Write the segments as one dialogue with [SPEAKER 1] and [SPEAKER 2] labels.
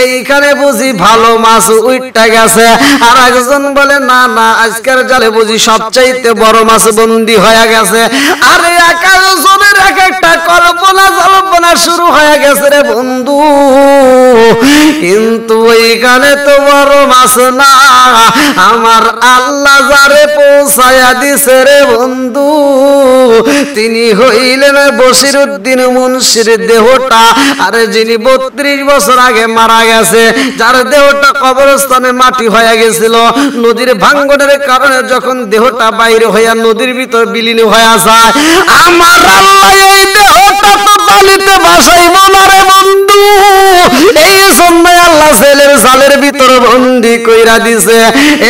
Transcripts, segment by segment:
[SPEAKER 1] এইখানে বুঝি ভালো মাছ উইঠা গেছে, আর একজন বলে না না আজকের জালে বুঝি সবচাইতে বড় মাছ বন্দী হয়ে গেছে। আরে এক একজনের এক একটা কল্পনা জল্পনা শুরু হয়ে গেছে রে বন্ধু, কিন্তু ওইখানে তো বড় মাছ না, আমার আল্লাহ যারে পৌঁছায়া দিছে রে বন্ধু তিনি হইলেন বশিরউদ্দিন মুন্সির দেহটা। আরে যিনি 32 বছর আগে মারা গেছে, যার দেহটা কবরস্থানে মাটি হয়ে গেছিল, নদীর ভাঙ্গনের কারণে যখন দেহটা বাইরে হইয়া নদীর ভিতর বিলীন হয়ে যায়, আমার আল্লাহ এই দেহটা তো পানিতে ভাসাইব না রে বন্ধু, এই জন্য আল্লাহ ছেলের জালের ভিতর বন্দী কইরা দিছে।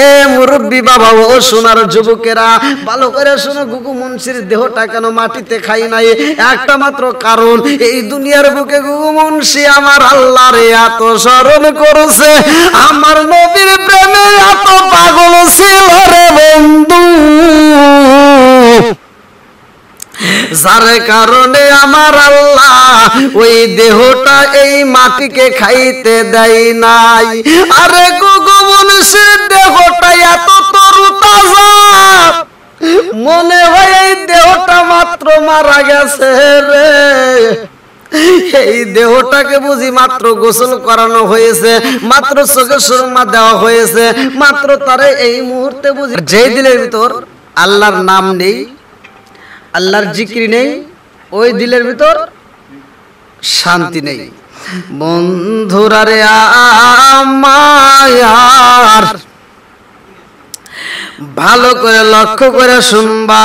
[SPEAKER 1] এ মুরব্বী বাবা ও সোনার যুবকেরা ভালো করে শোনো, গুগু মুন্সির দেহটা কেন মাটিতে খাই নাই, একটা মাত্র কারণ, এই দুনিয়ার বুকে গুগু মুন্সি আমার আল্লাহর এত স্মরণ করেছে, আমার নবীর প্রেমে এত পাগল ছিল রে বন্ধু, যার কারণে আমার আল্লাহ ওই দেহটা এই মাটিকে খাইতে দেয় নাই। আরে গুগু মুন্সির দেহটা এত তরু তাজা, মনে হয় এই দেহটা মাত্র মারা গেছে রে, এই দেহটাকে বুঝি মাত্র গোসল করানো হয়েছে, মাত্র চোখে সুরমা দেওয়া হয়েছে, মাত্র তারে এই মুহূর্তে বুঝি যে দিলের ভিতর আল্লাহর নাম নেই, আল্লাহর জিকির নেই, ওই দিলের ভিতর শান্তি নেই। বন্ধুরা রে আমার ভালো করে লক্ষ্য করে শুনবা,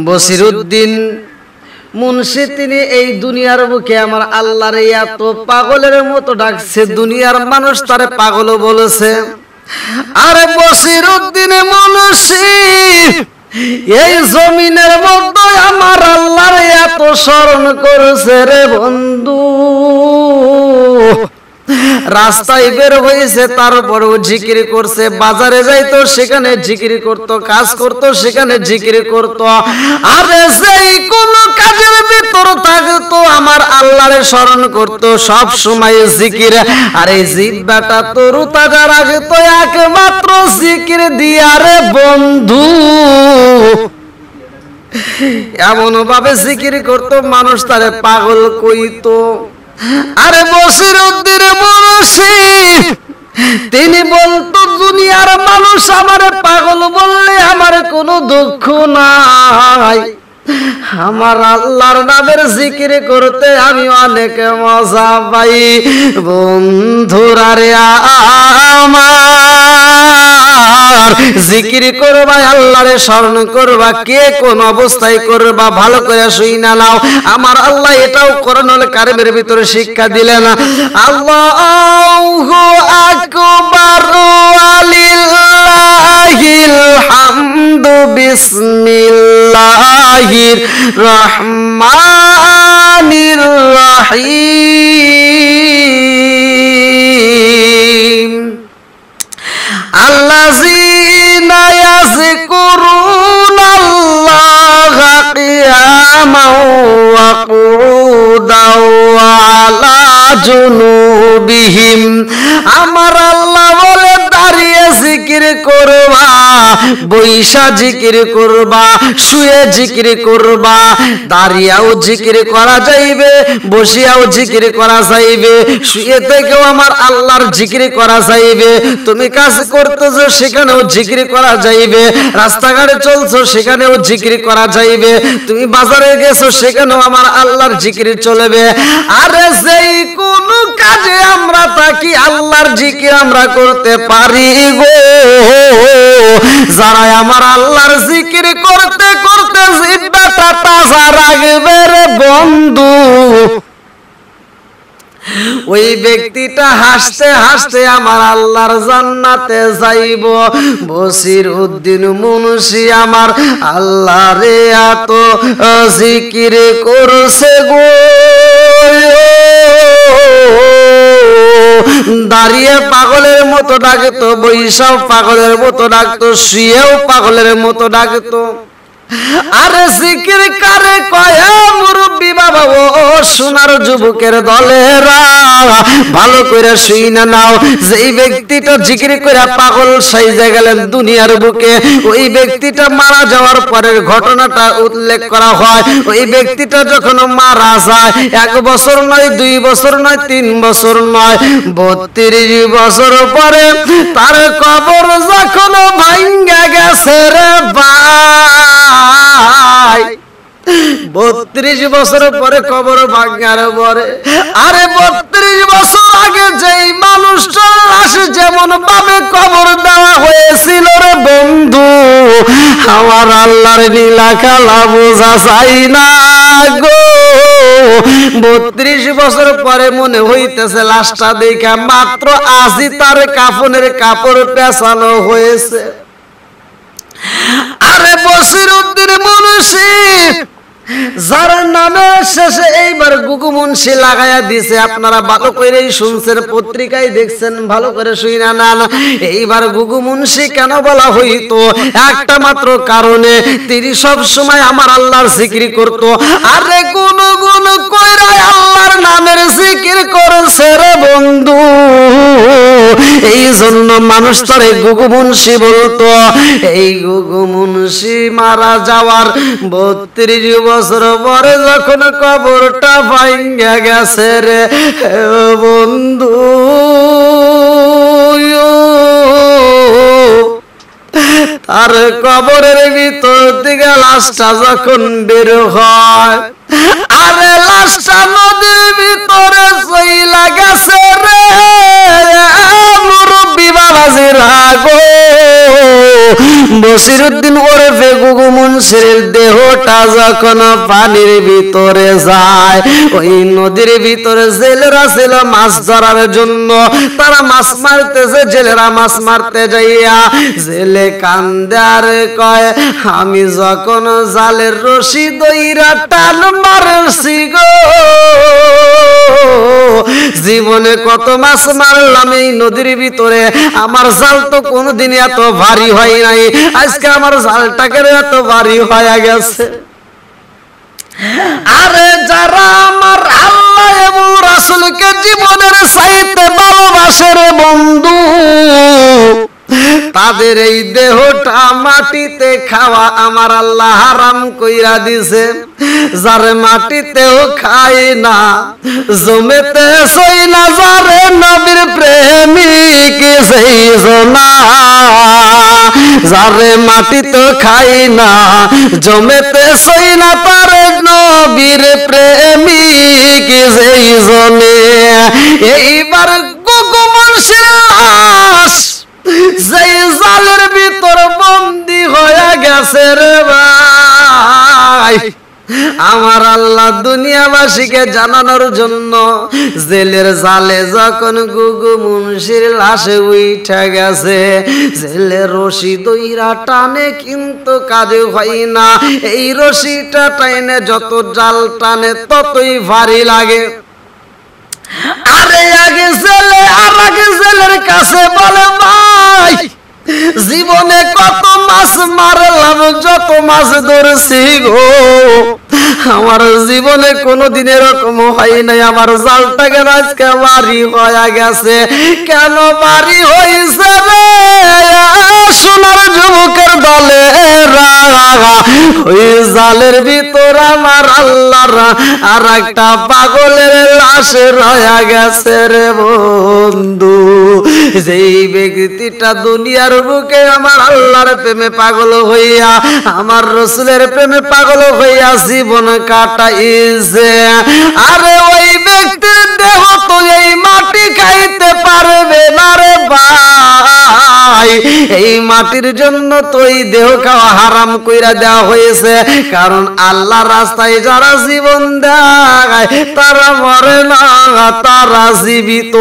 [SPEAKER 1] বশিরউদ্দিন মুন্সি তিনি এই দুনিয়ার বুকে আমার আল্লাহর এত পাগলের মতো ডাকছে, দুনিয়ার মানুষ তারে পাগল বলেছে। আরে বশিরউদ্দিন মুন্সি এই জমিনের মধ্যে আমার আল্লাহর এত স্মরণ করেছে রে বন্ধু, রাস্তায় বের হয়েছে তারপরেও জিকির করছে, বাজারে যাইতো সেখানে জিকির করত, কাজ করত সেখানে জিকির করত, আরে সেই কোন কাজের ভিতর থাকতো আমার আল্লাহরে স্মরণ করত সব সময় জিকির। আর এই জিহ্বাটা তরু তাজা রাখতো একমাত্র জিকির দিয়া রে বন্ধু, এমন ভাবে জিকির করতো মানুষ তারে পাগল কইতো। আরে বশিরউদ্দিন মুন্সি তিনি বলতো দুনিয়ার মানুষ আমারে পাগল বললে আমার কোনো দুঃখ নাই, আমার আল্লাহর নামের জিকির করতে আমি অনেক মজা পাই। বন্ধুরা রে আমার জিকির করবা, আল্লাহরে স্মরণ করবা, কে কোন অবস্থায় করবা ভালো করে শুইনা নাও। আমার আল্লাহ এটাও কোরআনুল কারীমের ভিতরে শিক্ষা দিলেন, আল্লাহু আকবার ওয়ালিল্লাহিল হামদু বিসমিল্লাহির রহমানির রহিম আল্লাযীনা ইয়াযকুরুনাল্লাহা কিয়ামান ওয়া কুউদান ওয়া আলা জুনুবিহিম। আমার আল্লাহ বলে দাঁড়িয়ে জিকির করবা, বৈশা জিকির করবা, শুয়ে জিকির করবা, দাঁড়িয়েও জিকির করা যাইবে, বসিয়াও জিকির করা যাইবে, শুয়ে থেকেও আমার আল্লাহর জিকির করা যাইবে, তুমি কাজ করতেছো সেখানেও জিকির করা যাইবে, রাস্তাঘাটে চলছো সেখানেও জিকির করা যাইবে, তুমি বাজারে গেছো সেখানেও আমার আল্লাহর জিকির চলবে। আরে যেই কোন কাজে আমরা থাকি আল্লাহর জিকির আমরা করতে পারি গো, যারা আমার আল্লাহর জিকির করতে করতে জিহ্বাটা তাজা রাখবে রে বন্ধু, ওই ব্যক্তিটা হাসতে হাসতে আমার আল্লাহর জান্নাতে যাইব। বশিরউদ্দিন মুন্সি আমার আল্লাহরে এত জিকির করছে গো, দাঁড়িয়ে পাগলের মতো ডাকতো, বৈশাও পাগলের মতো ডাকতো, শুয়েও পাগলের মতো ডাকতো। আরে জিকির কারে কয় মুরব্বি বাবা ও সোনার যুবকের দলেরা ভালো করে শুইনা নাও। যেই ব্যক্তিটা জিকির করে পাগল সাইজে গেলেন দুনিয়ার বুকে, ওই ব্যক্তিটা মারা যাওয়ার পরের ঘটনাটা উল্লেখ করা হয়। ওই ব্যক্তিটা যখন মারা যায় 1 বছর নয়, 2 বছর নয়, 3 বছর নয়, 32 বছর পরে তার কবর যখন ভাঙ্গা গেছে রে ভাই, 32 বছর পরে কবর ভাঙার পরে, আরে 32 বছর আগে যেই মানুষটার লাশ যেমন ভাবে কবর দেওয়া হয়েছিল রে বন্ধু, আমার আল্লাহর নীলা খেলা বোঝা চাই না গো। 32 বছর পরে মনে হইতেছে লাশটা দেখা মাত্র আজই তার কাফনের কাপড় পেছানো হয়েছে। আরে বসিরউদ্দিন মুন্সি যার নামে শেষে এইবার গুগু মুন্সি লাগাইয়া দিছে, আপনারা ভালো করেই শুনছেন, পত্রিকায় দেখছেন, ভালো করে শুইনা না। এইবার গুগু মুন্সি কেন বলা হইতো? একটা মাত্র কারণে, তিনি সব সময় আমার আল্লাহর জিকির করত। আরে গুন গুন কইরা আল্লাহর নামের জিকির করছে রে বন্ধু, এই জন্য মানুষ তারে গুগু মুন্সি বলতো। এই গুগু মুন্সি মারা যাওয়ার 32 বছর পরে যখন কবরটা ভাঙ্গা গেছে রে বন্ধু, তার কবরের ভিতর থেকে লাশটা যখন বের হয়, আরে লাশটা নদীর ভিতরে চইলা গেছে রে মুরব্বি বাবাজিরা গো। বসিরউদ্দিন ওরফে গুগু মুন্সির দেহটা যখন পানির ভিতরে যায়, ওই নদীর ভিতরে জেলেরা ছিল মাছ ধরার জন্য, তারা মাছ মারতেছে। জেলেরা মাছ মারতে যাইয়া জেলে কান্দে আর কয়, আমি যখন জালের রশি দইরা টান মারছি গো, জীবনে কত মাছ মারলাম এই নদীর ভিতরে, আমার জাল তো কোনদিন এত ভারী হয় নাই, আজকে আমার জালটাকে এত ভারী হয়ে গেছে। আরে যারা আমার আল্লাহ এবং রাসূলকে জীবনের চাইতে ভালোবাসে রে বন্ধু, তাদের এই দেহটা মাটিতে খাওয়া আমার আল্লাহ হারাম কইরা দিছে। যারে মাটিতেও খায় না, জমেতে সই না, যারে নবীর প্রেমিক সেই জনা, যারে মাটিতে খায় না, জমেতে সই না, তারে নবীর প্রেমিক সেই জনে। এইবার গুগু মুন্সির লাশ যেই জালের ভিতর বন্দী হয়ে গেছে রে ভাই, আমার আল্লাহ দুনিয়াবাসীকে জানানোর জন্য জেলের জালে যখন গুগু মুন্সির লাশে উঠে গেছে, জেলের রশি দইরা টানে কিন্তু কাজে হয় না। এই রশিটা টাইনে যত জাল টানে ততই ভারী লাগে। আরে আগে জেলে আর আগে জেলের কাছে বলে, ভাই জীবনে কত মাছ মারলাম, যত মাছ ধরছি গো, আমার জীবনে কোনোদিন এরকম হয় নাই, আমার জালটা কেন আজকে ভারী হয়ে গেছে। কেন ভারী হয়েছে রে সোনার যুবকের দলে, ওই জালের ভিতর আমার আল্লাহর আর একটা পাগলের লাশ রয়ে গেছে রে বন্ধু। যেই ব্যক্তিটা দুনিয়ার বুকে আমার আল্লাহর প্রেমে পাগল হইয়া, আমার রাসূলের প্রেমে পাগল হইয়া জীবন কাটাইছে, আরে ওই ব্যক্তির দেহ তো এই মাটি খাইতে পারবে না রে ভাই। এই মাটির জন্য তো এই দেহ খাওয়া হারাম কইরা দেওয়া হয়েছে, কারণ আল্লাহর রাস্তায় যারা জীবন দেয় তারা মরে না, তারা জীবিত।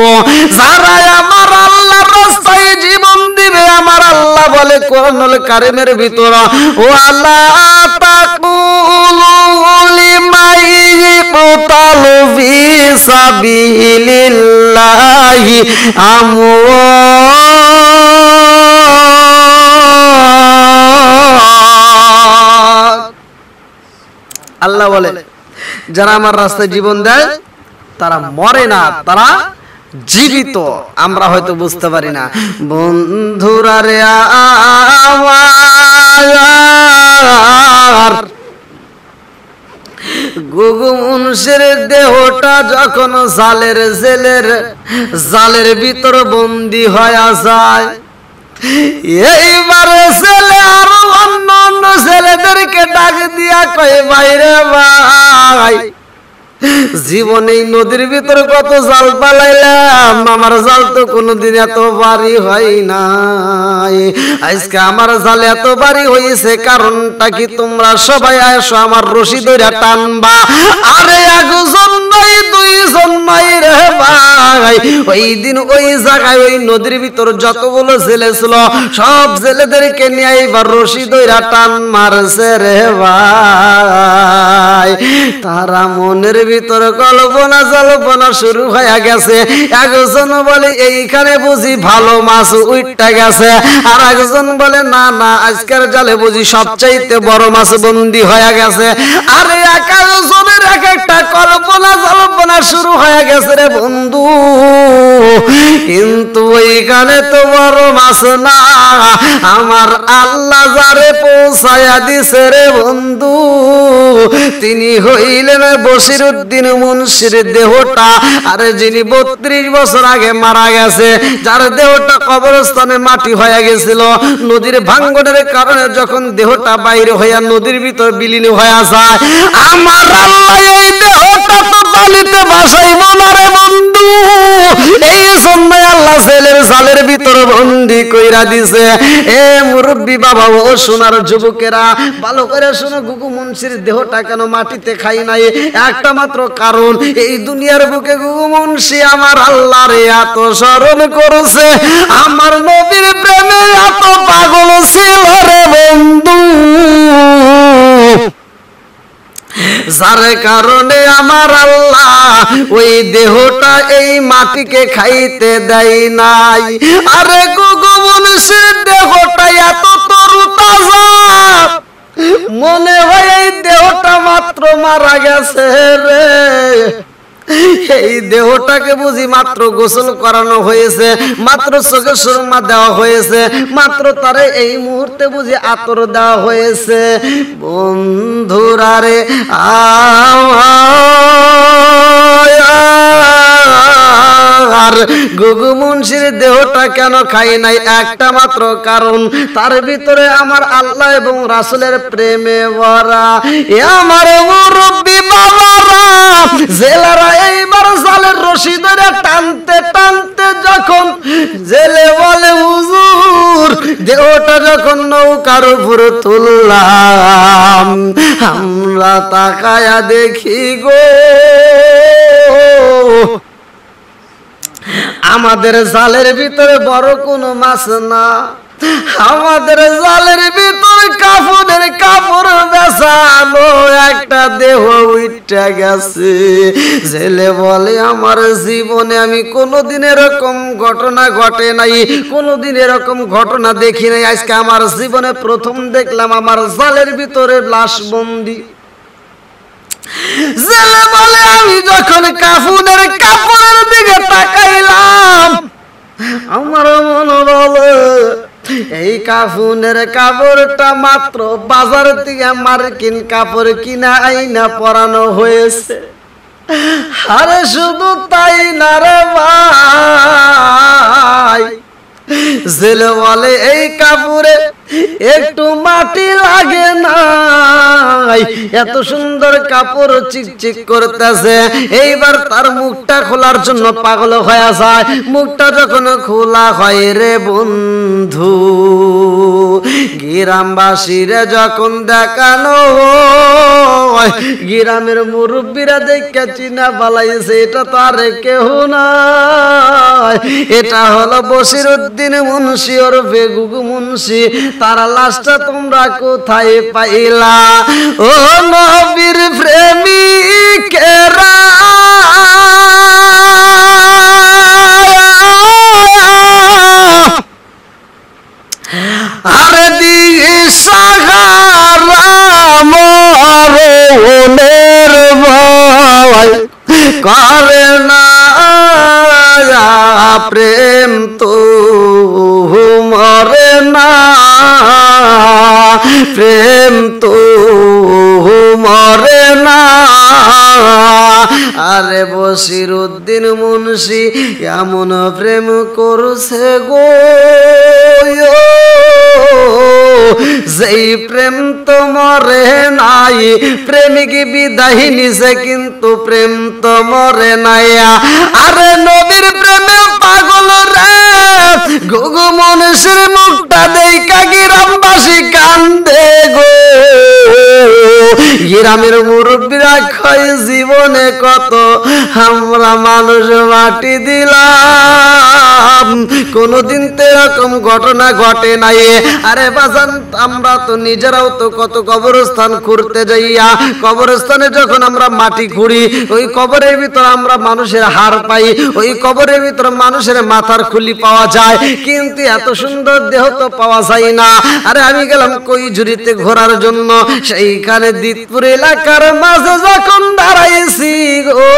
[SPEAKER 1] যারা আমার আল্লাহর রাস্তায় জীবন দিবে, আমার আল্লাহ বলে কোরআনুল কারীমের ভিতর, ও আল্লাহ তাকুলু লিমাই কুতালু ফি সাবিলিল্লাহি আমওয়াত। আল্লাহ বলে যারা আমার রাস্তায় জীবন দেয় তারা মরে না, তারা জীবিত। আমরা হয়তো বুঝতে পারি না। বন্ধুরা রে আমার, গুগু মুন্সির দেহটা যখন জালের ভিতর বন্দী হয়ে যায়, এইবার ছেলে আরো অন্য অন্য ছেলেদেরকে ডাক দিয়া কয় বাইরে ভাই, জীবনে নদীর ভিতরে কত জাল পালাইলাম, আমার জাল তো কোনোদিন এত ভারী হয় নাই, আজকে আমার জাল এত ভারী হয়েছে, কারণটা কি? তোমরা সবাই আসো, আমার রশি ধরে টানবা। আরে একজন নয় দুইজন নয় রে ভাই, ওই দিন ওই জায়গায় ওই নদীর ভিতর যতগুলো ছেলে ছিল সব ছেলেদেরকে নিয়ে এবার রশি ধরে টান মারছে রে ভাই। তারা মনের ভিতরে কল্পনা শুরু হয়ে গেছে। একজন বলে এইখানে বুঝি ভালো মাছ উইঠা গেছে, আর একজন বলে না না আজকের জালে বুঝি সবচাইতে বড় মাছ বন্দী হয়ে গেছে। আরে একজনের এক একটা কল্পনা শুরু হয়ে গেছে রে বন্ধু, কিন্তু ওইখানে তো বড় মাছ না, আমার আল্লাহ যারে পৌঁছায়া দিছে রে বন্ধু তিনি হইলেন বশিরউদ্দিন মুন্সির দেহটা। আরে যিনি 32 বছর আগে মারা গেছে, যার দেহটা কবরস্থানে মাটি হয়ে গেছিল, নদীর ভাঙ্গনের কারণে যখন দেহটা বাইরে হইয়া নদীর ভিতর বিলীন হয়ে যায়, আমার আল্লাহ এই দেহটা তো বালিতে ভাসাইব না রে বন্ধু, এই জন্য আল্লাহ ছেলের জালের ভিতর বন্দী কইরা দিছে। এ মুরব্বী বাবা ও সোনার যুবকেরা, ভালো করে শোনো, গুগু মুন্সির দেহটা কেন মাটিতে খাই নাই? একটা মাত্র কারণ, এই দুনিয়ার বুকে গুগু মুন্সি আমার আল্লাহর এত স্মরণ করেছে, আমার নবীর প্রেমে এত পাগল ছিল রে বন্ধু, যার কারণে আমার আল্লাহ ওই দেহটা এই মাটিকে খাইতে দেয় নাই। আরে গুগু মুন্সির দেহটা এত তরু তাজা, মনে হয় এই দেহটা মাত্র মারা গেছে রে। এই দেহটাকে বুঝি মাত্র গোসল করানো হয়েছে, মাত্র চোখে সুরমা দেওয়া হয়েছে, মাত্র তারে এই মুহূর্তে বুঝি আতর দেওয়া হয়েছে। বন্ধুরা রে আর গুগু মুন্সির দেহটা কেন খাই নাই? একটা মাত্র কারণ, তার ভিতরে আমার আল্লাহ এবং রাসূলের প্রেমে ভরা। এ আমার মুরব্বী বাবারা, জেলারা এইবার জালের রশি ধরে টানতে টানতে যখন জেলে বলে হুজুর দেহটা যখন নৌকার উপর তুললাম, আমরা তাকায়া দেখি গো আমাদের জালের ভিতরে বড় কোনো মাছ না, আমাদের জালের ভিতরে কাপড়ের কাপড় বেচালো একটা দেহ উইঠা গেছে। জেলে বলে আমার জীবনে আমি কোনোদিন এরকম ঘটনা ঘটে নাই, কোনোদিন এরকম ঘটনা দেখি নাই, আজকে আমার জীবনে প্রথম দেখলাম আমার জালের ভিতরে লাশ বন্দী। জেলে বলে আমি যখন কাফনের কাপড়ের দিকে তাকাইলাম, আমার মনে বলে এই কাফনের কাপড়টা মাত্র বাজার থেকে মার্কিন কাপড় কিনা আইনা পরানো হয়েছে। আরে শুধু তাই না রে ভাই, জেলে বলে এই কাপড়ে একটু মাটি লাগে নাই, এত সুন্দর কাপড় চিকচিক করতেছে। এইবার তার মুখটা খোলার জন্য পাগল হয়ে যায়। মুখটা যখন খোলা হয় রে বন্ধু, গ্রামবাসীরা যখন দেখানো হয়, গ্রামের মুরব্বীরা দেখে চিনা পালাইছে এটা তো আর কেউ নয়, এটা হলো বশিরউদ্দিন মুন্সি ওরফে গুগু মুন্সি। তারা লাশটা তোমরা কোথায় পাইলা? ও নবীর প্রেমিকেরা, আরে দিশাহারা মরণ প্রেম তো মরে না, প্রেম তো মরে না। আরে বশিরউদ্দিন মুন্সি এমন প্রেম করছে গো, যেই প্রেম তো মরে নাই, প্রেমিক বিদায় নিছে কিন্তু প্রেম তো মরে নাই। আরে নবীর প্রেমে পাগল রে, গুগু মুন্সির মুখটা দেখা গ্রামবাসী কান্দে গো। গ্রামের মুরব্বীরা কয় জীবনে কত আমরা মানুষ মাটি দিলাম, কোনদিন তো এরকম ঘটনা ঘটে নাই। আরে বাজান, আমরা তো নিজেরাও তো কত কবরস্থান খুঁড়তে যাইয়া, কবরস্থানে যখন আমরা মাটি খুঁড়ি, ওই কবরের ভিতর আমরা মানুষের হাড় পাই, ওই কবরের ভিতর মানুষের মাথার খুলি পাওয়া যায়, কিন্তু এত সুন্দর দেহ তো পাওয়া যায় না। আরে আমি গেলাম কৈজুরিতে ঘোরার জন্য, সেইখানে দিতপুর এলাকার মাঝে যখন দাঁড়াইছি গো,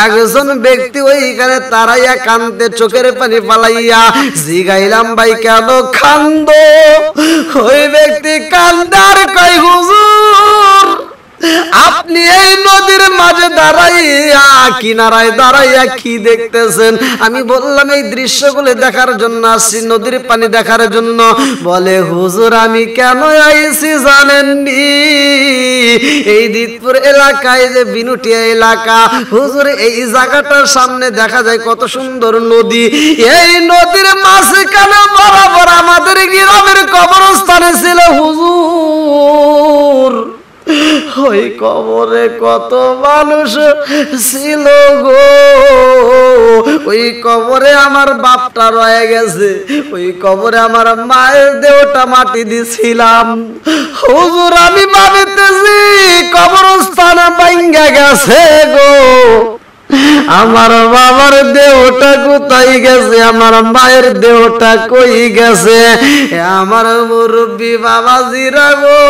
[SPEAKER 1] একজন ব্যক্তি ওইখানে তারাইয়া কান্দে চোখের পানি পালাইয়া। জিগাইলাম ভাই কেন কান্দো? ওই ব্যক্তি কান্দার কই হুজুর আপনি এই নদীর মাঝে দাঁড়াইয়া, কিনারায় দাঁড়াইয়া কি দেখতেছেন? আমি বললাম এই দৃশ্যগুলো দেখার জন্য আসছি, নদীর পানি দেখার জন্য। বলে হুজুর আমি কেন আইছি জানেননি? এই দিতপুর এলাকায় যে বিনুটিয়া এলাকা হুজুর, এই জায়গাটার সামনে দেখা যায় কত সুন্দর নদী, এই নদীর মাঝখানে বরাবর আমাদের গ্রামের কবরস্থানে ছিল হুজুর। ওই কবরে কত মানুষ ছিল গো, ওই কবরে আমার বাপটা রয়ে গেছে, ওই কবরে আমার মায়ের দেহটা মাটি দিছিলাম। হুজুর আমি ভাবিতেছি কবরস্থান ভাঙ্গা গেছে গো, আমার বাবার দেহটা কোথায় গেছে, আমার মায়ের দেহটা কই গেছে? আমার মুরব্বী বাবাজিরা গো,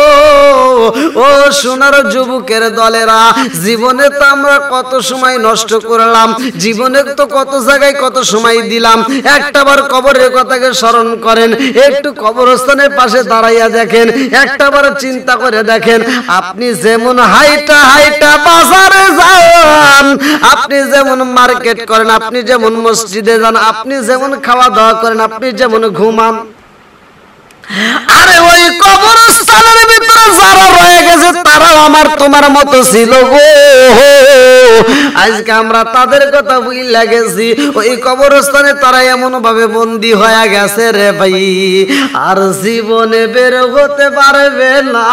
[SPEAKER 1] ও সোনার যুবকের দলেরা, জীবনে তো আমরা কত সময় নষ্ট করলাম, জীবনে তো কত জায়গায় কত সময় দিলাম। একটাবার কবরের কথাকে স্মরণ করেন, একটু কবরস্থানের পাশে দাঁড়াইয়া দেখেন, একটাবার চিন্তা করে দেখেন, আপনি যেমন হাইটা হাইটা বাজারে যান, আপনি যেমন মার্কেট করেন, আপনি যেমন মসজিদে যান, আপনি যেমন খাওয়া দাওয়া করেন, আপনি যেমন ঘুমান, আরে ওই কবরস্থানের ভিতরে যারা রয়ে গেছে তারাও আমার তোমার মতো ছিল গো। আজকে আমরা তাদের কথা ভুলে গেছি, ওই কবরস্থানে তারা এমন ভাবে বন্দী হয়ে গেছে রে ভাই, আর জীবনে বের হতে পারবে না।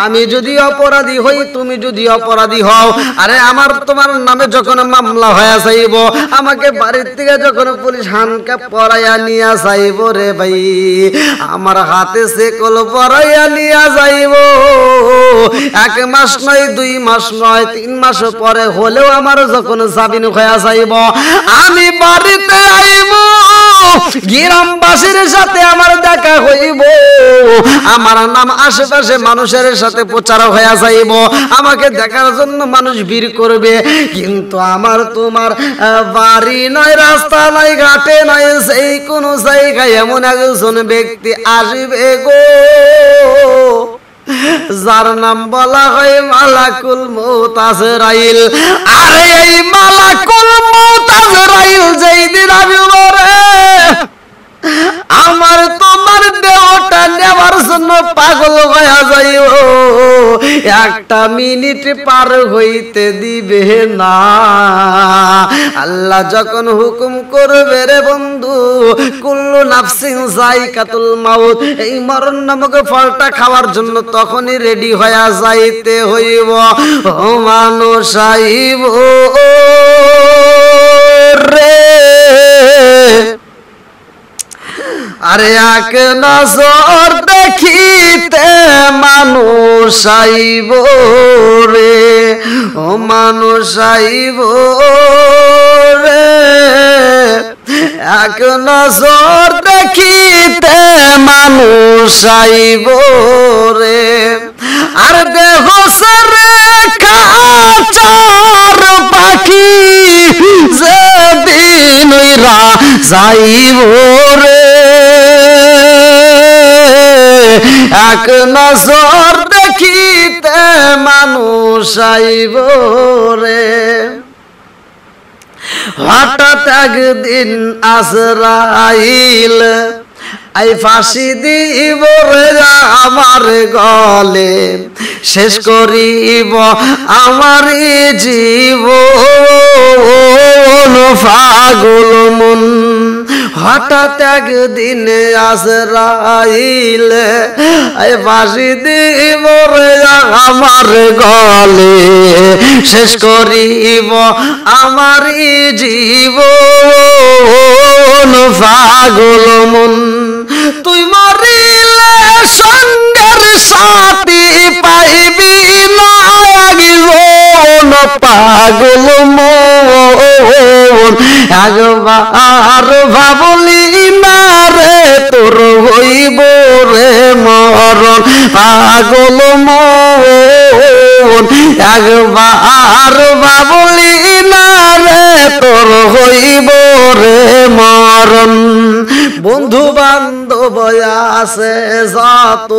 [SPEAKER 1] আমি যদি অপরাধী হই, তুমি যদি অপরাধী হও, আরে আমার তোমার নামে যখন মামলা হয়ে যাইব, আমাকে বাড়ির থেকে যখন পুলিশ হানকা পরাইয়া নিয়ে যাইব রে ভাই, আমার হাতে সেকল পরাইয়া নিয়ে যাইব, 1 মাস নয় 2 মাস নয় 3 মাস পরে হলেও আমার যখন জামিন হয়ে যাইব, আমি বাড়িতে আইব, গ্রামবাসীর সাথে আমার দেখা হইব, আমার নাম আশেপাশে মানুষের সাথে প্রচার হয়ে যাইব, আমাকে দেখার জন্য মানুষ ভিড় করবে। কিন্তু আমার তোমার বাড়ি নয়, রাস্তা নয়, ঘাটে নয়, সেই কোন জায়গায় এমন একজন ব্যক্তি আসবে গো, যার নাম বলা হয় মালাকুল মউত আজরাইল। আরে এই মালাকুল মউত আজরাইল যেই দিন আমি মরে, আমার তোমার দেহটা নেওয়ার জন্য পাগল হয়ে যাইব, 1 মিনিট পার হইতে দিবে না। আল্লাহ যখন হুকুম করবে রে বন্ধু, কুল্লু নাফসিন যায়কাতুল মাউত, এই মরণ নামক ফলটা খাওয়ার জন্য তখনই রেডি হয়ে যাইতে হইব। ও মানুষ আইব রে, আরে 1 নজর দেখিতে মানুষ আইব রে, ও মানুষ আইব রে, 1 নজর দেখিতে মানুষ আইব রে। আর দেহ সরে খাচার পাখি যেদিন ওই যাইব রে এক নজর দেখিতে মানুষ আইব রে হঠাৎ একদিন আজরাইল আই ফাঁসি দিব রে আমার গলে শেষ করিব আমার জীবন পাগল মন হঠাৎ একদিন আজরাইল আই ফাঁসি দিব রে আমার গলে শেষ করিব আমার জীবন পাগল মন তুই মরিলে সঙ্গের সাথী পাইবি না জীবন পাগল মন একবার ভাবলি না রে তোর হইব রে মরণ পাগল মন একবার ভাবলি না রে তোর হইব রে মরণ বন্ধু বান্ধব আছে যত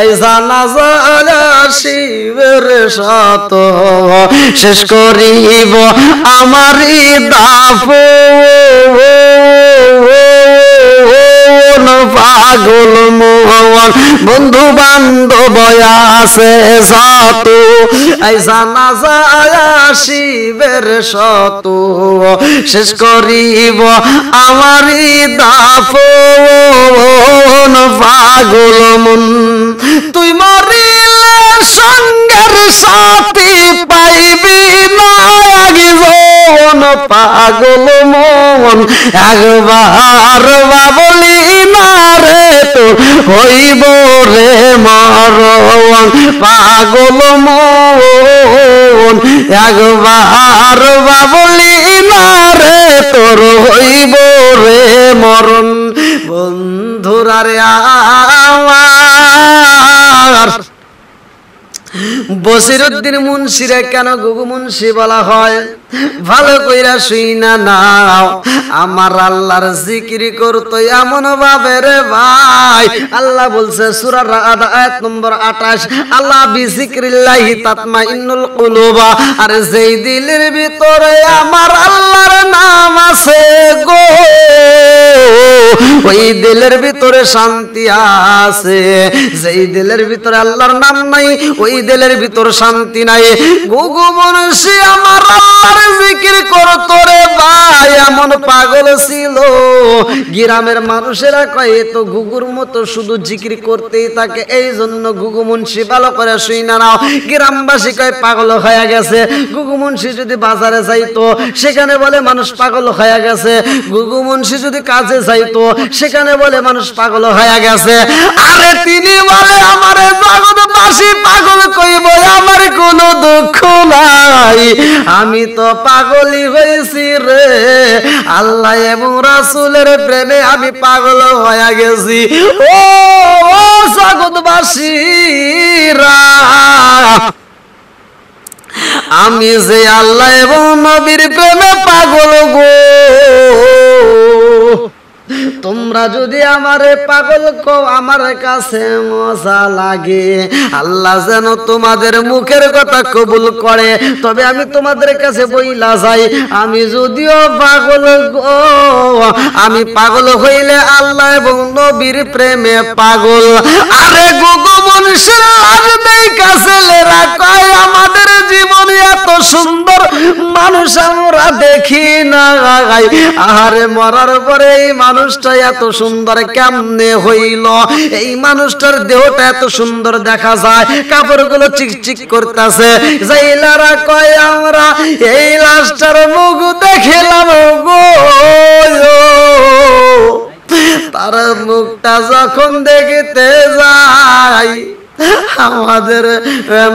[SPEAKER 1] এই জানাজা শিবের শত শেষ করিব আমারই দাফন পাগল মোহন বন্ধু বান্ধব আছে যত এই জানাজা শিবের শত শেষ করিব আমারই দাফন পাগল মন তুই মরিলে সঙ্গের সাথী পাইবি না জীবন পাগল মন একবার ভাবলি না রে তো হইব রে মরণ পাগল মন একবার ভাবলি না রে তোর হইব রে মরণ বন্ধুরা রে আমার বসিরউদ্দিন মুন্সিরে কেন গুগু মুন্সি বলা হয় ভালো কইরা শুইনা নাও আমার আল্লাহর জিকির করতো এমন ভাবে রে ভাই আল্লাহ বলছে সূরা রাদ আয়াত নম্বর 28 আল্লাহ বিজিক্রিল্লাহি তাতমাইন্নুল কুলুব আর যেই দিলের ভিতরে আমার আল্লাহর নাম আছে গো ওই দিলের ভিতরে শান্তি আছে যেই দিলের ভিতরে আল্লাহর নাম নাই ওই দিলের ভিতরে শান্তি নাই গুগু মুন্সি আমার আল্লাহর জিকির করতো রে ভাই এমন পাগল ছিল গ্রামের মানুষেরা কয় তো গুগুর মতো শুধু জিকির করতেই থাকে এই জন্য গুগু মুন্সি ভালো করে শুই না নাও গ্রামবাসী কয় পাগল হয়ে গেছে গুগু মুন্সি যদি বাজারে যাইতো সেখানে বলে মানুষ পাগল হয়ে গেছে গুগু মুন্সি যদি কাজে যাইতো সেখানে বলে মানুষ পাগল হয়ে গেছে আরে তিনি বলে আমারে জগৎবাসী পাগল কইব আমার কোনো দুঃখ নাই আমি তো পাগলই হয়েছি রে আল্লাহ এবং রাসূলের প্রেমে আমি পাগল হয়ে গেছি ও জগৎবাসীরা আমি যে আল্লাহ এবং নবীর প্রেমে পাগল গো তোমরা যদি আমারে পাগল কো আমার কাছে মজা লাগে আল্লাহ যেন তোমাদের মুখের কথা কবুল করে তবে আমি তোমাদের কাছে বইলা যাই আমি যদিও পাগল গো আমি পাগল হইলে আল্লাহ এবং নবীর প্রেমে পাগল আরে গুগু মুন্সির আসবে কাছে লেরা কয় আমাদের জীবনে এত সুন্দর মানুষ আমরা দেখি না আরে মরার পরে এই মানুষটা এত সুন্দর কেমনে হইল এই মানুষটার দেহটা এত সুন্দর দেখা যায় কাপড়গুলো চিকচিক করতেছে জাইলারা কয় আমরা এই লাশটার মুখ দেখিলাম গো তার মুখটা যখন দেখতে যাই আমাদের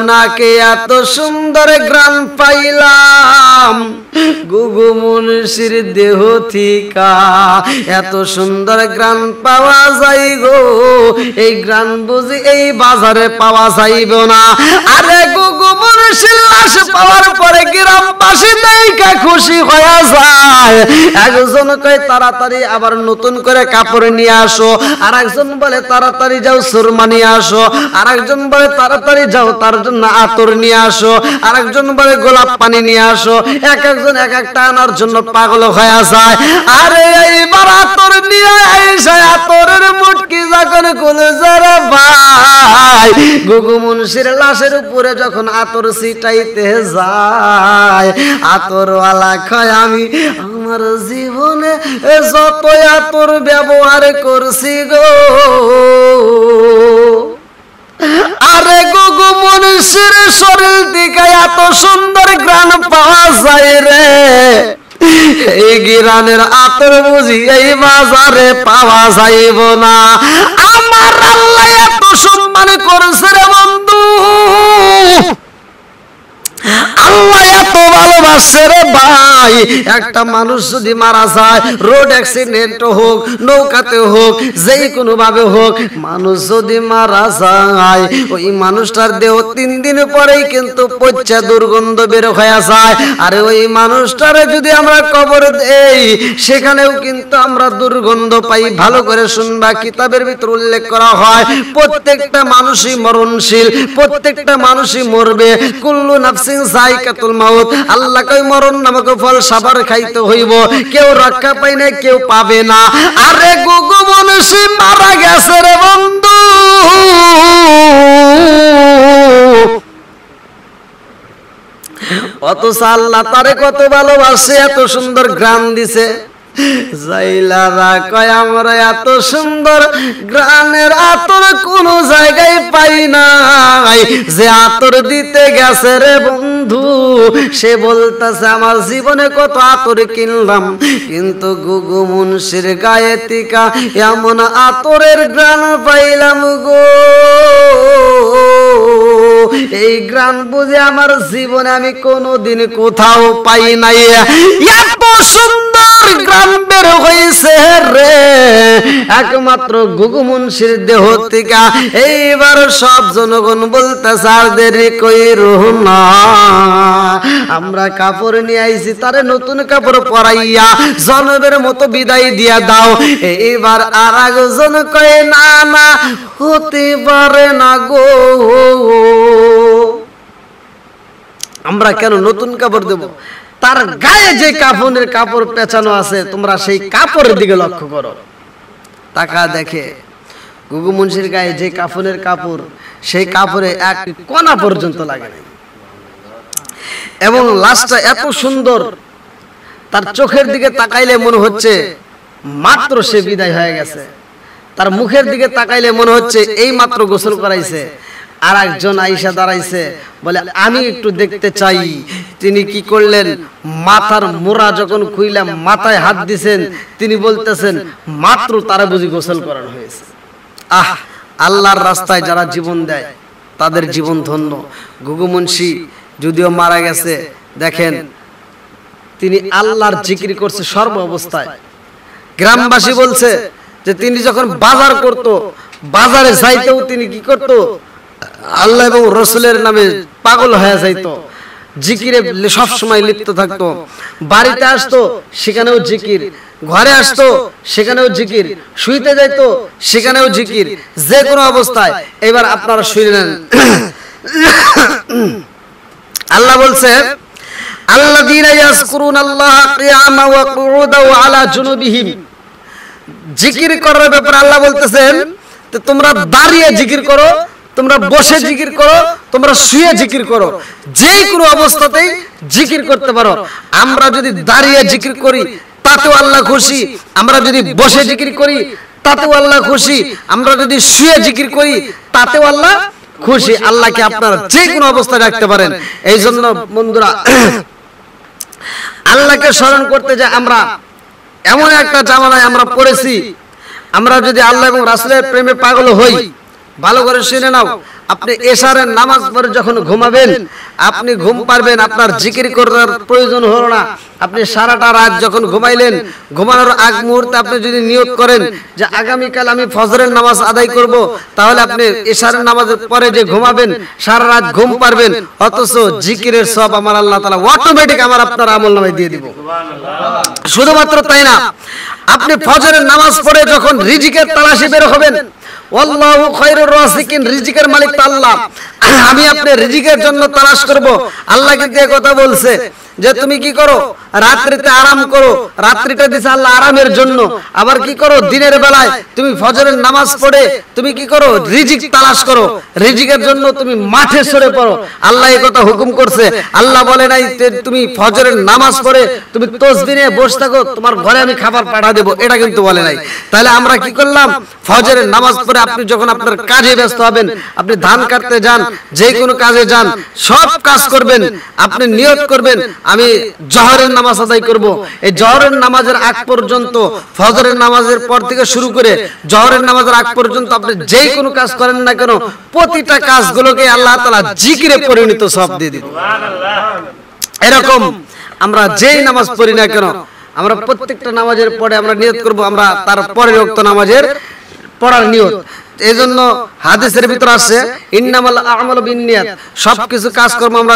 [SPEAKER 1] নাকে এত সুন্দর গ্রাম পাইলাম গুগু মুন্সির দেহ থিকা এত সুন্দর গ্রান পাওয়া যায় গো, এই গ্রান বুঝি এই বাজারে পাওয়া যাইব না। আরে গুগু মুন্সির লাশ পাওয়ার পরে গ্রামবাসী দেখা খুশি হয়ে যায়। একজন কয় তাড়াতাড়ি আবার নতুন করে কাপড় নিয়ে আসো, আর একজন বলে তাড়াতাড়ি যাও সুরমা নিয়ে আসো, আর একজন বলে তাড়াতাড়ি যাও তার জন্য আতর নিয়ে আসো, আর একজন বলে গোলাপ পানি নিয়ে আসো। এক একজন এক একটা আনার জন্য পাগল হয়ে যায়। আরে এইবার আতর নিয়ে এসে আতরের মুটকি যখন কলেজার ভাই গুগু মুন্সির লাশের উপরে যখন আতর ছিটাইতে যায়, আতরওয়ালা কয় আমি আমার জীবনে যত আতর ব্যবহার করছি গো, আরে গুগু মুন্সির শরীর থেকে এত সুন্দর গ্রান পাওয়া যায় রে, এই গ্রানের আতর বুঝি এই বাজারে পাওয়া যাইব না। আমার আল্লাহ এত সম্মান করছে রে বন্ধু, আল্লাহ এত ভালোবাসে রে ভাই। একটা মানুষ যদি মারা যায়, রোড অ্যাক্সিডেন্ট হোক, নৌকাতে হোক, যেই কোনো ভাবে হোক, মানুষ যদি মারা যায় ওই মানুষটার দেহ 3 দিন পরেই কিন্তু পচা দুর্গন্ধ বের হয়ে যায়। আরে ওই মানুষটারে যদি আমরা কবর দেই সেখানেও কিন্তু আমরা দুর্গন্ধ পাই। ভালো করে শুনবা, কিতাবের ভিতর উল্লেখ করা হয় প্রত্যেকটা মানুষই মরণশীল, প্রত্যেকটা মানুষই মরবে। কুল্লু নাফসিন যায়কাতুল মাউত, আল্লাহ কই মরণ নামক ফল সবার খাইতে হইব, কেউ রক্ষা পাই না কেউ পাবে না। আরে গুগু মুন্সি মারা গেছে রে বন্ধু, অথচ আল্লাহ তারে কত ভালোবাসে, এত সুন্দর গ্রাম দিছে। জাইলারা কয় আমরা এত সুন্দর গ্রামের আতর কোন জায়গায় পাই নাই, যে আতর দিতে গেছে রে বন্ধু সে বলতেছে আমার জীবনে কত আতর কিনলাম, কিন্তু গুগু মুন্সির গায়ে টিকা এমন আতরের গ্রাম পাইলাম গো, এই গ্রাম বুঝে আমার জীবনে আমি কোনোদিন কোথাও পাই নাই। এত সুন্দর গ্রাম বের হয়েছে রে একমাত্র গুগু মুন্সির দেহ থেকে। এইবার সব জনগণ বলতেছে আর দেরি কইরো না, আমরা কাপড় নিয়ে আইছি, তারে নতুন কাপড় পরাইয়া জনবের মতো বিদায় দিয়া দাও। এইবার আর একজন কয় না না হতে পারে না গো, আমরা কেন নতুন কাপড় দেব, তার গায়ে যে কাফনের কাপড় পেঁচানো আছে তোমরা সেই কাপড়ের দিকে লক্ষ্য করো। তাকা দেখে গুগু মুন্সির গায়ে যে কাফনের কাপড়, সেই কাপড়ে এক কোনা পর্যন্ত লাগে নাই, এবং লাশটা এত সুন্দর, তার চোখের দিকে তাকাইলে মনে হচ্ছে মাত্র সে বিদায় হয়ে গেছে, তার মুখের দিকে তাকাইলে মনে হচ্ছে এই মাত্র গোসল করাইছে। আর একজন আইসা দাঁড়াইছে বলে আমি একটু দেখতে চাই। তিনি কি করলেন, মাথার মোড়া যখন খুইলাম মাথায় হাত দিছেন, তিনি বলতেছেন মাত্র তারা বুঝি গোসল করানো হয়েছে। আহ, আল্লাহর রাস্তায় যারা জীবন দেয় তাদের জীবন ধন্য। গুগু মুন্সি যদিও মারা গেছে, দেখেন তিনি আল্লাহর জিকির করছে সর্ব অবস্থায়। গ্রামবাসী বলছে যে তিনি যখন বাজার করত, বাজারে যাইতেও তিনি কি করত, আল্লাহ এবং রসুলের নামে পাগল হয়ে যাইতো, জিকিরে সব সময় লিপ্ত থাকতো। বাড়িতে আসতো সেখানেও জিকির, ঘরে আসতো সেখানেও জিকির, শুইতে যাইতো সেখানেও জিকির, যে কোনো অবস্থায়। এবার আপনারা শুনলেন আল্লাহ বলছে আল্লাযীনা ইয়াযকুরুনাল্লাহা কিয়ামান ওয়া কুউদান ওয়া আলা জুনুবিহিম, জিকির করার ব্যাপারে আল্লাহ বলতেছেন তোমরা দাঁড়িয়ে জিকির করো, তোমরা বসে জিকির করো, তোমরা শুয়ে জিকির করো, যে কোনো অবস্থাতেই জিকির করতে পারো। আমরা যদি দাঁড়িয়ে জিকির করি তাতেও আল্লাহ খুশি, আমরা যদি বসে জিকির করি তাতেও আল্লাহ খুশি, আমরা যদি শুয়ে জিকির করি তাতেও আল্লাহ খুশি। আল্লাহকে আপনারা যে কোনো অবস্থায় রাখতে পারেন। এই জন্য বন্ধুরা আল্লাহকে স্মরণ করতে যে আমরা এমন একটা জামানায় আমরা পড়েছি, আমরা যদি আল্লাহ এবং রাসূলের প্রেমে পাগল হই ভালো করে শুনে নাও, আপনি এশারের নামাজ পড়ে যখন ঘুমাবেন, আপনি ঘুম পারবেন, আপনার জিকির করার প্রয়োজন হলো না। আপনি সারাটা রাত যখন ঘুমাইলেন, ঘুমানোর আগ মুহূর্তে আপনি যদি নিয়ত করেন যে আগামীকাল আমি ফজরের নামাজ আদায় করব, তাহলে আপনি এশারের নামাজের পরে যে ঘুমাবেন, সারা রাত ঘুম পারবেন, অথচ জিকিরের সব আমার আল্লাহ তাআলা অটোমেটিক আমার আপনার আমলনামায় দিয়ে দিব। শুধুমাত্র তাই না, আপনি ফজরের নামাজ পড়ে যখন রিজিকের তালাশে বের হবেন, আল্লাহু খায়রুর রাযিকিন, রিজিকের মালিক তো আল্লাহ, আমি আপনি রিজিকের জন্য তালাশ করব। আল্লাহ কিন্তু এই কথা বলছে যে তুমি কি করো, রাত্রিতে আরাম করো, রাত্রিটা দিছে আল্লাহ আরামের জন্য। আবার কি করো, দিনের বেলায় তুমি ফজরের নামাজ পড়ে তুমি কি করো, রিজিক তালাশ করো, রিজিকের জন্য তুমি মাঠে সরে পড়ো। আল্লাহ এই কথা হুকুম করছে। আল্লাহ বলে নাই তুমি ফজরের নামাজ পড়ে তুমি তাসবিহ নিয়ে বসে থাকো, তোমার ঘরে আমি খাবার পাঠা দেব, এটা কিন্তু বলে নাই। তাহলে আমরা কি করলাম, ফজরের নামাজ পড়ে আপনি যখন আপনার কাজে ব্যস্ত হবেন, আপনি ধান কাটতে যান, যে কোনো কাজে যান, সব কাজ করবেন, আপনি নিয়ত করবেন আমি জোহরের নামাজ আদায় করব। এই জোহরের নামাজের আগ পর্যন্ত, ফজরের নামাজের পর থেকে শুরু করে জোহরের নামাজের আগ পর্যন্ত আপনি যে কোনো কাজ করেন না কেন, প্রতিটা কাজগুলোকে আল্লাহ তাআলা জিকিরে পরিণত সব দিয়ে দিবেন। এরকম আমরা যেই নামাজ পড়ি না কেন, আমরা প্রত্যেকটা নামাজের পরে আমরা নিয়ত করব আমরা তার পরের ওয়াক্ত নামাজের পড়ার নিয়ত। এজন্য হাদিসের ভিতর আছে ইন্নামাল আমালু বিন্নিয়াত, সবকিছু কাজকর্ম আমরা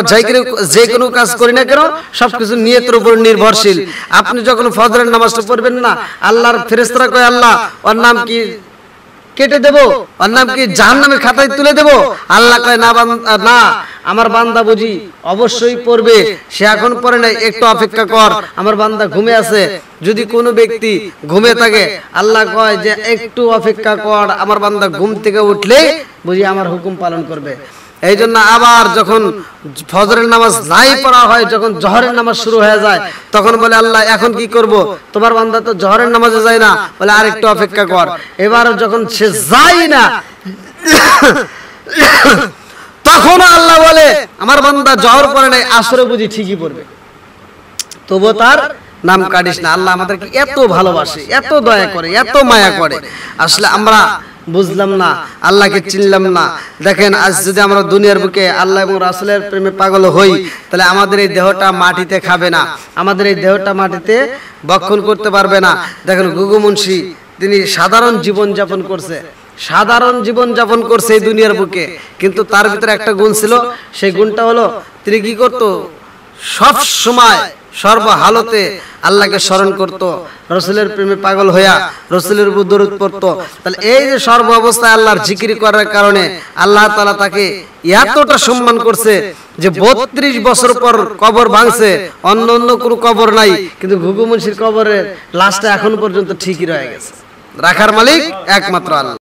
[SPEAKER 1] যে কোনো কাজ করি না কেন সবকিছু নিয়তের উপর নির্ভরশীল। আপনি যখন ফজরের নামাজটা পড়বেন না, আল্লাহর ফেরেশতারা কয় আল্লাহ ওর নাম কি কেটে দেব, ওর নাম কি জাহান্নামের খাতায় তুলে দেব? আল্লাহ কয় না, আমার বান্দা বুঝি অবশ্যই পড়বে, সে এখন পড়ে নাই, একটু অপেক্ষা কর, আমার বান্দা ঘুমে আছে। যদি কোনো ব্যক্তি ঘুমে থাকে, আল্লাহ কয় যে একটু অপেক্ষা কর, আমার বান্দা ঘুম থেকে উঠলে বুঝি আমার হুকুম পালন করবে। এই জন্য আবার যখন ফজরের নামাজ নাই পড়া হয়, যখন জোহরের নামাজ শুরু হয়ে যায়, তখন বলে আল্লাহ এখন কি করব, তোমার বান্দা তো জোহরের নামাজে যায় না, বলে আরেকটু অপেক্ষা কর। এবার যখন সে যায় না, তখন আল্লাহ বলে আমার বান্দা জোহর পড়ে নাই, আসরে বুঝি ঠিকই পড়বে, তবু তার নাম কাটিস না। আল্লাহ আমাদেরকে এত ভালোবাসে, এত দয়া করে, এত মায়া করে, আসলে আমরা বুঝলাম না, আল্লাহকে চিনলাম না। দেখেন আজ যদি আমরা দুনিয়ার বুকে আল্লাহ এবং রাসূলের প্রেমে পাগল হই, তাহলে আমাদের এই দেহটা মাটিতে খাবে না, আমাদের এই দেহটা মাটিতে ভক্ষণ করতে পারবে না। দেখেন গুগু মুন্সি, তিনি সাধারণ জীবন যাপন করছে, সাধারণ জীবন যাপন করছে এই দুনিয়ার বুকে, কিন্তু তার ভিতরে একটা গুণ ছিল, সেই গুণটা হলো তিনি কি করত, সব সময় সর্বহালতে আল্লাহকে স্মরণ করত, রাসূলের প্রেমে পাগল হইয়া রাসূলের উপর দরুদ পড়ত। তাহলে এই যে সর্ব অবস্থায় আল্লাহর জিকির করার কারণে আল্লাহ তাআলা তাকে এতটা সম্মান করছে যে 32 বছর পর কবর ভাঙছে, অন্য কোনো কবর নাই, কিন্তু ঘুঘু মুন্সির কবরের লাশটা এখন পর্যন্ত ঠিকই রয়ে গেছে। রাখার মালিক একমাত্র আল্লাহ।